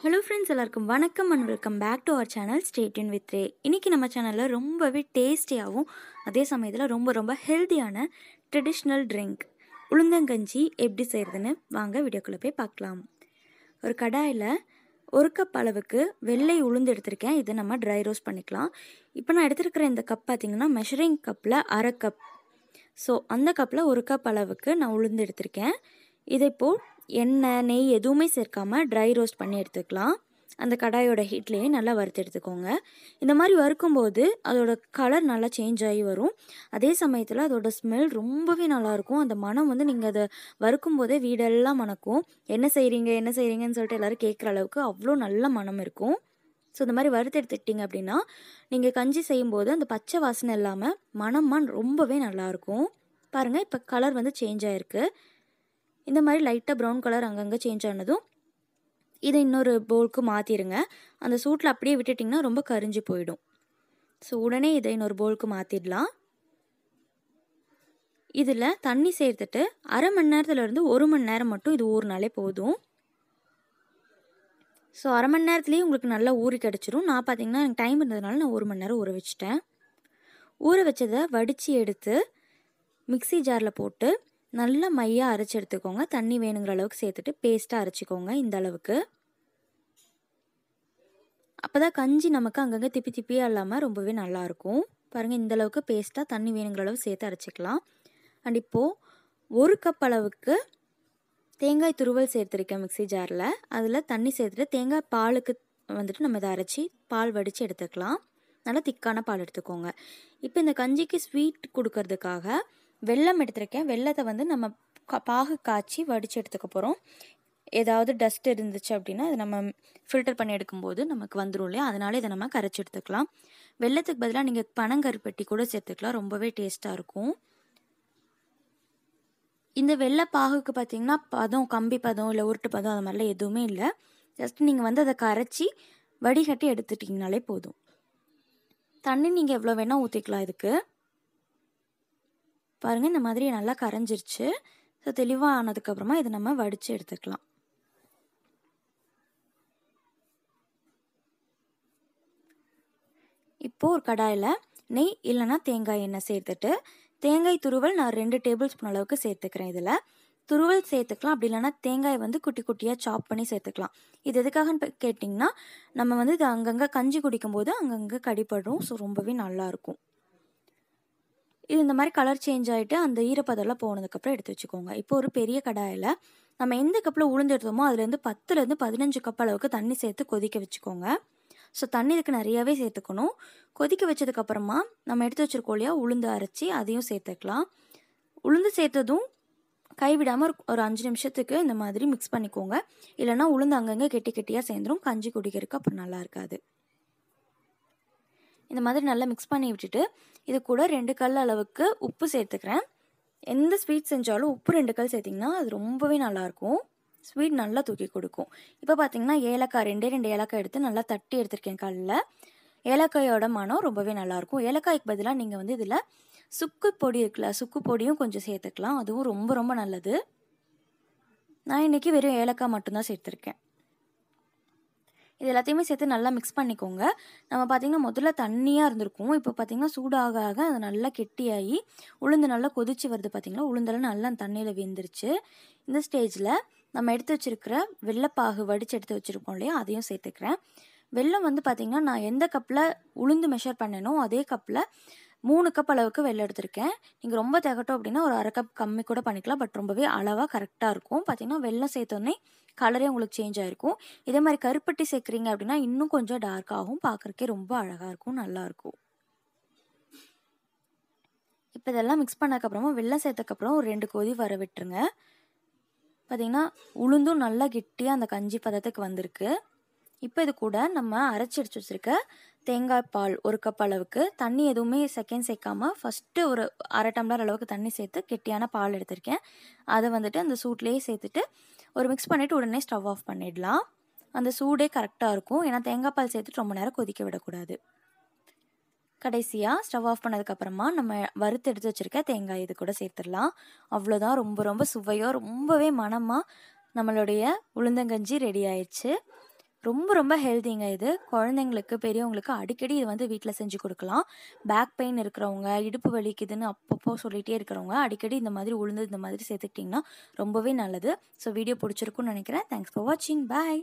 Hello friends, எல்லாருக்கும் வணக்கம் and welcome back to our channel. Stay tuned with Ray. இன்றைக்கி நம்ம சேனலில் ரொம்பவே டேஸ்டியாகவும் அதே சமயத்தில் ரொம்ப ஹெல்த்தியான ட்ரெடிஷ்னல் ட்ரிங்க் உளுந்தங்கஞ்சி எப்படி செய்கிறதுன்னு வாங்க வீடியோக்குள்ளே போய் பார்க்கலாம். ஒரு கடாயில் 1 கப் அளவுக்கு வெள்ளை உளுந்து எடுத்திருக்கேன். இதை நம்ம ட்ரை ரோஸ்ட் பண்ணிக்கலாம். இப்போ நான் எடுத்துருக்கிற இந்த கப் பார்த்திங்கன்னா மெஷரிங் கப்பில் 1/2 கப். ஸோ அந்த கப்பில் 1 கப் அளவுக்கு நான் உளுந்து எடுத்திருக்கேன். இதை இப்போது எண்ணெய் நெய் எதுவுமே சேர்க்காமல் ட்ரை ரோஸ்ட் பண்ணி எடுத்துக்கலாம். அந்த கடாயோட ஹீட்லேயே நல்லா வறுத்து எடுத்துக்கோங்க. இந்த மாதிரி வறுக்கும்போது அதோட கலர் நல்லா சேஞ்ச் ஆகி வரும். அதே சமயத்தில் அதோட ஸ்மெல் ரொம்பவே நல்லாயிருக்கும். அந்த மனம் நீங்கள் அதை வறுக்கும் போதே வீடெல்லாம் மணக்கும். என்ன செய்கிறீங்கன்னு சொல்லிட்டு எல்லோரும் கேட்குற அளவுக்கு அவ்வளோ நல்ல மனம் இருக்கும். ஸோ இந்த மாதிரி வறுத்து எடுத்துக்கிட்டிங்க அப்படின்னா நீங்கள் கஞ்சி செய்யும்போது அந்த பச்சை வாசனை இல்லாமல் மனமாக ரொம்பவே நல்லாயிருக்கும். பாருங்கள், இப்போ கலர் சேஞ்ச் ஆகிருக்கு. இந்த மாதிரி லைட்டாக ப்ரௌன் கலர் அங்கங்கே சேஞ்ச் ஆனதும் இதை இன்னொரு பவுலுக்கு மாற்றிடுங்க. அந்த சூட்டில் அப்படியே விட்டுட்டிங்கன்னா ரொம்ப கரிஞ்சு போயிடும். ஸோ உடனே இதை இன்னொரு பவுலுக்கு மாற்றிடலாம். இதில் தண்ணி சேர்த்துட்டு 1/2 மணி நேரத்துலேருந்து 1 மணி நேரம் மட்டும் இது ஊறினாலே போதும். ஸோ 1/2 மணி நேரத்துலேயே உங்களுக்கு நல்லா ஊறி கிடச்சிரும். நான் பார்த்திங்கன்னா எனக்கு டைம் இருந்ததுனால நான் 1 மணி நேரம் ஊற வச்சிட்டேன். ஊற வச்சதை வடித்து எடுத்து மிக்ஸி ஜாரில் போட்டு நல்லா மையாக அரைச்சி எடுத்துக்கோங்க. தண்ணி வேணுங்கிற அளவுக்கு சேர்த்துட்டு பேஸ்ட்டாக அரைச்சிக்கோங்க. இந்த அளவுக்கு அப்போ தான் கஞ்சி நமக்கு அங்கங்கே திப்பியாக இல்லாமல் ரொம்பவே நல்லாயிருக்கும். பாருங்கள், இந்த அளவுக்கு பேஸ்ட்டாக தண்ணி வேணுங்கிற அளவுக்கு சேர்த்து அரைச்சிக்கலாம். அண்ட் இப்போது 1 கப் அளவுக்கு தேங்காய் துருவல் சேர்த்துருக்கேன் மிக்ஸி ஜாரில். அதில் தண்ணி சேர்த்துட்டு தேங்காய் பாலுக்கு நம்ம இதை அரைச்சி பால் வடித்து எடுத்துக்கலாம். நல்லா திக்கான பால் எடுத்துக்கோங்க. இப்போ இந்த கஞ்சிக்கு ஸ்வீட் கொடுக்கறதுக்காக வெல்லம் எடுத்திருக்கேன். வெல்லத்தை நம்ம பாகு காய்ச்சி வடித்து எடுத்துக்க போகிறோம். ஏதாவது டஸ்ட் இருந்துச்சு அப்படின்னா அதை நம்ம ஃபில்டர் பண்ணி எடுக்கும்போது நமக்கு வந்துடும் இல்லையா, அதனால இதை நம்ம கரைச்சி எடுத்துக்கலாம். வெல்லத்துக்கு பதிலாக நீங்கள் பனங்கருப்பட்டி கூட சேர்த்துக்கலாம். ரொம்பவே டேஸ்ட்டாக இருக்கும். இந்த வெள்ளை பாகுக்கு பார்த்திங்கன்னா பதம், கம்பி பதம் இல்லை உருட்டு பதம் அது மாதிரிலாம் எதுவுமே இல்லை. ஜஸ்ட் நீங்கள் அதை கரைச்சி வடிகட்டி எடுத்துட்டிங்கனாலே போதும். தண்ணி நீங்கள் எவ்வளோ வேணால் ஊற்றிக்கலாம். இதுக்கு பாருங்கள், இந்த மாதிரி நல்லா கரைஞ்சிருச்சு. ஸோ தெளிவாக ஆனதுக்கப்புறமா இதை நம்ம வடித்து எடுத்துக்கலாம். இப்போது ஒரு கடாயில் நெய் இல்லைனா தேங்காய் எண்ணெய் சேர்த்துட்டு தேங்காய் துருவல் நான் 2 டேபிள் ஸ்பூன் அளவுக்கு சேர்த்துக்கிறேன். இதில் துருவல் சேர்த்துக்கலாம். அப்படி இல்லைனா தேங்காய் குட்டி குட்டியாக சாப் பண்ணி சேர்த்துக்கலாம். இது எதுக்காகன்னு கேட்டிங்கன்னா நம்ம இது அங்கங்கே கஞ்சி குடிக்கும்போது அங்கங்கே கடிப்படும். ஸோ ரொம்பவே நல்லாயிருக்கும். இது இந்த மாதிரி கலர் சேஞ்ச் ஆகிட்டு அந்த ஈரப்பதெல்லாம் போனதுக்கப்புறம் எடுத்து வச்சுக்கோங்க. இப்போ ஒரு பெரிய கடாயில் நம்ம எந்த கப்பில் உளுந்து எடுத்தோமோ அதுலேருந்து 10லேருந்து 15 கப் அளவுக்கு தண்ணி சேர்த்து கொதிக்க வச்சுக்கோங்க. ஸோ தண்ணி இதுக்கு நிறையாவே சேர்த்துக்கணும். கொதிக்க வச்சதுக்கப்புறமா நம்ம எடுத்து வச்சுருக்கோம் இல்லையா, உளுந்து அரைச்சி அதையும் சேர்த்துக்கலாம். உளுந்து சேர்த்ததும் கைவிடாமல் ஒரு 5 நிமிஷத்துக்கு இந்த மாதிரி மிக்ஸ் பண்ணிக்கோங்க. இல்லைனா உளுந்து அங்கங்கே கெட்டியாக சேர்ந்துடும். கஞ்சி குடிக்கிறதுக்கு அப்புறம் நல்லா இருக்காது. இந்த மாதிரி நல்லா மிக்ஸ் பண்ணி விட்டுட்டு இது கூட 2 கல் அளவுக்கு உப்பு சேர்த்துக்கிறேன். எந்த ஸ்வீட் செஞ்சாலும் உப்பு 2 கல் சேர்த்திங்கன்னா அது ரொம்பவே நல்லாயிருக்கும். ஸ்வீட் நல்லா தூக்கி கொடுக்கும். இப்போ பார்த்திங்கன்னா ஏலக்காய் 2 ஏலக்காய் எடுத்து நல்லா தட்டி எடுத்துருக்கேன் கல்லில். ஏலக்காயோட மனம் ரொம்பவே நல்லாயிருக்கும். ஏலக்காய்க்கு பதிலாக நீங்கள் இதில் சுக்கு பொடி இருக்குல்ல, சுக்கு பொடியும் கொஞ்சம் சேர்த்துக்கலாம். அதுவும் ரொம்ப நல்லது. நான் இன்றைக்கி வெறும் ஏலக்காய் மட்டும்தான் சேர்த்துருக்கேன். இது எல்லாத்தையுமே சேர்த்து நல்லா மிக்ஸ் பண்ணிக்கோங்க. நம்ம பார்த்திங்கன்னா முதல்ல தண்ணியாக இருந்திருக்கும். இப்போ பார்த்திங்கன்னா சூடாக ஆக அது நல்லா கெட்டியாகி உளுந்து நல்லா கொதிச்சு வருது. பார்த்திங்களா, உளுந்தெல்லாம் நல்லா தண்ணியில் வெந்துருச்சு. இந்த ஸ்டேஜில் நம்ம எடுத்து வச்சுருக்கிற வெள்ளைப்பாகு வடித்து எடுத்து வச்சுருக்கோம் இல்லையா, அதையும் சேர்த்துக்கிறேன். வெல்லம் பார்த்திங்கன்னா நான் எந்த கப்பில் உளுந்து மெஷர் பண்ணேனோ அதே கப்பில் 3 கப் அளவுக்கு வெல்லம் எடுத்திருக்கேன். நீங்கள் ரொம்ப திகட்டும் அப்படின்னா ஒரு 1/2 கப் கம்மி கூட பண்ணிக்கலாம். பட் ரொம்பவே அளவாக கரெக்டாக இருக்கும். பார்த்திங்கன்னா வெல்லம் சேர்த்தோன்னே கலரே உங்களுக்கு சேஞ்ச் ஆகிருக்கும். இதே மாதிரி கருப்பட்டி சேர்க்குறீங்க அப்படின்னா இன்னும் கொஞ்சம் டார்க் ஆகும். பார்க்குறக்கே ரொம்ப அழகாக இருக்கும், நல்லாயிருக்கும். இப்போ இதெல்லாம் மிக்ஸ் பண்ணதுக்கப்புறமா வெல்லம் சேர்த்தக்கப்புறம் ஒரு 2 கொதி வர விட்டுருங்க. பார்த்திங்கன்னா உளுந்தும் நல்லா கெட்டியாக அந்த கஞ்சி பதத்துக்கு வந்திருக்கு. இப்போ இது கூட நம்ம அரைச்சி எடுத்து வச்சுருக்க தேங்காய் பால் 1 கப் அளவுக்கு, தண்ணி எதுவுமே செகண்ட் சேர்க்காமல் ஃபஸ்ட்டு ஒரு 1/2 டம்ளர் அளவுக்கு தண்ணி சேர்த்து கெட்டியான பால் எடுத்திருக்கேன். அதை அந்த சூட்லேயே சேர்த்துட்டு ஒரு மிக்ஸ் பண்ணிவிட்டு உடனே ஸ்டவ் ஆஃப் பண்ணிடலாம். அந்த சூடே கரெக்டாக இருக்கும். ஏன்னா தேங்காய் பால் சேர்த்துட்டு ரொம்ப நேரம் கொதிக்க விடக்கூடாது. கடைசியாக ஸ்டவ் ஆஃப் பண்ணதுக்கப்புறமா நம்ம வறுத்து எடுத்து வச்சுருக்க தேங்காய் இது கூட சேர்த்துடலாம். அவ்வளோதான், ரொம்ப சுவையாக ரொம்பவே மணமாக நம்மளுடைய உளுந்தங்கஞ்சி ரெடி ஆயிடுச்சு. ரொம்ப ரொம்ப ஹெல்த்திங்க இது. குழந்தைங்களுக்கு, பெரியவங்களுக்கு அடிக்கடி இது வந்து வீட்ல செஞ்சு குடுக்கலாம். பேக் பெயின் இருக்கிறவங்க, இடுப்பு வலிக்குதுன்னு அப்பப்போ சொல்லிட்டே இருக்கிறவங்க, அடிக்கடி இந்த மாதிரி உளுந்து இந்த மாதிரி சேர்த்துக்கிட்டிங்கன்னா ரொம்பவே நல்லது. ஸோ வீடியோ பிடிச்சிருக்கும்னு நினைக்கிறேன். தேங்க்ஸ் ஃபார் வாட்சிங். பாய்.